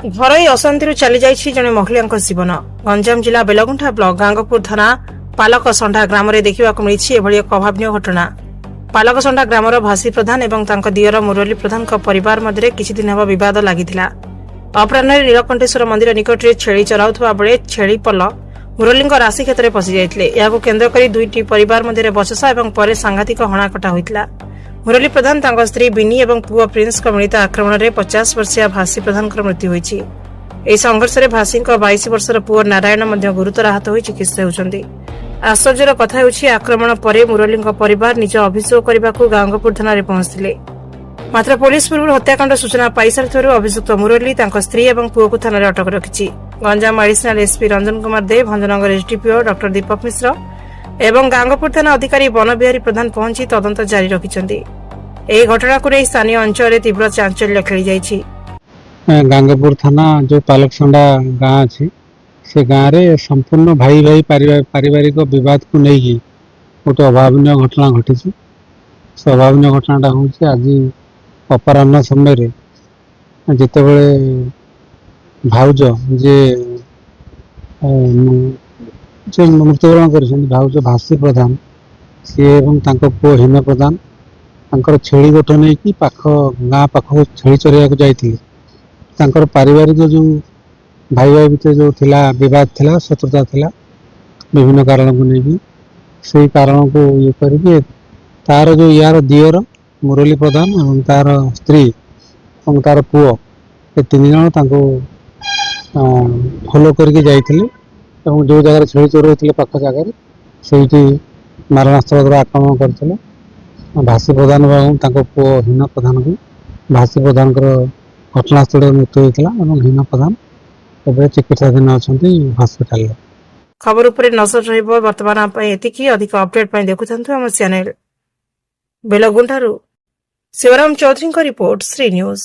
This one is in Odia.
ଘରୋଇ ଅଶାନ୍ତିରୁ ଚାଲିଯାଇଛି ଜଣେ ମହିଳାଙ୍କ ଜୀବନ। ଗଞ୍ଜାମ ଜିଲ୍ଲା ବେଲଗୁଣ୍ଠା ବ୍ଲକ ଗାଙ୍ଗପୁର ଥାନା ପାଲକସଣ୍ଡା ଗ୍ରାମରେ ଦେଖିବାକୁ ମିଳିଛି ଏଭଳି ଏକ ଅଭାବନୀୟ ଘଟଣା। ପାଲକସଣ୍ଡା ଗ୍ରାମର ଭାସି ପ୍ରଧାନ ଏବଂ ତାଙ୍କ ଦିଅର ମୁରଲୀ ପ୍ରଧାନଙ୍କ ପରିବାର ମଧ୍ୟରେ କିଛିଦିନ ହେବ ବିବାଦ ଲାଗିଥିଲା। ଅପରାହ୍ନରେ ନୀଳକଣ୍ଠେଶ୍ୱର ମନ୍ଦିର ନିକଟରେ ଛେଳି ଚରାଉଥିବା ବେଳେ ଛେଳି ପଲ ମୁରଲୀଙ୍କ ରାଶି କ୍ଷେତ୍ରରେ ପଶିଯାଇଥିଲେ। ଏହାକୁ କେନ୍ଦ୍ର କରି ଦୁଇଟି ପରିବାର ମଧ୍ୟରେ ବଚସା ଏବଂ ପରେ ସାଂଘାତିକ ହଣାକଟା ହୋଇଥିଲା। ମୁରଲୀ ପ୍ରଧାନ ତାଙ୍କ ସ୍ତ୍ରୀ ବିନି ଏବଂ ପୁଅ ପ୍ରିନ୍ସଙ୍କ ମିଳିତ ଆକ୍ରମଣରେ 50 ବର୍ଷିଆ ଭାସି ପ୍ରଧାନଙ୍କର ମୃତ୍ୟୁ ହୋଇଛି। ଏହି ସଂଘର୍ଷରେ ଭାସିଙ୍କ 22 ବର୍ଷର ପୁଅ ନାରାୟଣ ମଧ୍ୟ ଗୁରୁତର ଆହତ ହୋଇ ଚିକିତ୍ସା ହେଉଛନ୍ତି। ଆଶ୍ଚର୍ଯ୍ୟର କଥା ହେଉଛି ଆକ୍ରମଣ ପରେ ମୁରଲୀଙ୍କ ପରିବାର ନିଜ ଅଭିଯୋଗ କରିବାକୁ ଗାଙ୍ଗପୁର ଥାନାରେ ପହଞ୍ଚିଥିଲେ। ମାତ୍ର ପୋଲିସ ପୂର୍ବରୁ ହତ୍ୟାକାଣ୍ଡ ସୂଚନା ପାଇସାରିଥିବାରୁ ଅଭିଯୁକ୍ତ ମୁରଲୀ ତାଙ୍କ ସ୍ତ୍ରୀ ଏବଂ ପୁଅକୁ ଥାନାରେ ଅଟକ ରଖିଛି। ଗଞ୍ଜାମ ଆଡିସନାଲ ଏସପି ରଞ୍ଜନ କୁମାର ଦେ, ଭଞ୍ଜନଗର ଏସଡିପିଓ ଡକ୍ଟର ଦୀପକ ମିଶ୍ର ଏବଂ ଗାଙ୍ଗପୁର ଥାନା ଅଧିକାରୀ ବନବିହାରୀ ପ୍ରଧାନ ପହଞ୍ଚି ତଦନ୍ତ ଜାରି ରଖିଛନ୍ତି। ଏହି ଘଟଣାକୁ ନେଇ ସ୍ଥାନୀୟ ଅଞ୍ଚଳରେ ତୀବ୍ର ଚାଞ୍ଚଲ୍ୟ ଖେଳିଯାଇଛି। ଗାଙ୍ଗପୁର ଥାନା जो पालकसंडा गाँ अच्छी से गाँव रे संपूर्ण भाई भाई पारिवारिक विवाद को लेकिन गोटे अभावन घटना घटी। से अभावन घटनाटा हूँ आज अपराह्न समय जिते भाउज जे मृत्युवरण कर भाउज भासी प्रधान सी एवं पुओ हीन प्रधान छेली गोठ नहीं कि पाख गाँ पाखक छेली चरैया जाइए। पारिवारिक जो भाई भाई भितर जो थिला विवाद थिला शत्रुता थिला विभिन्न कारण को लेकिन से कारण को ये करके तार जो यार दियर मुरली प्रधान और तार स्त्री और तार पुओ ये 3 जन फॉलो करके जाइए जो जगह छेली चोर होते पाख जगार से मारणास्त्र द्वारा आक्रमण करते भासी प्रधान और पुओ हीन प्रधान को भासी प्रधान घटनास्थल मृत्यु होता और हीन प्रधान एवं चिकित्साधीन अच्छा हस्पिटाल। खबर उपरे नजर रहिबो। वर्तमान एतिकी अधिक अपडेट देखुथांतु आम चैनल। बेलगुंठारू शिवराम चौधरी रिपोर्ट, श्री न्यूज।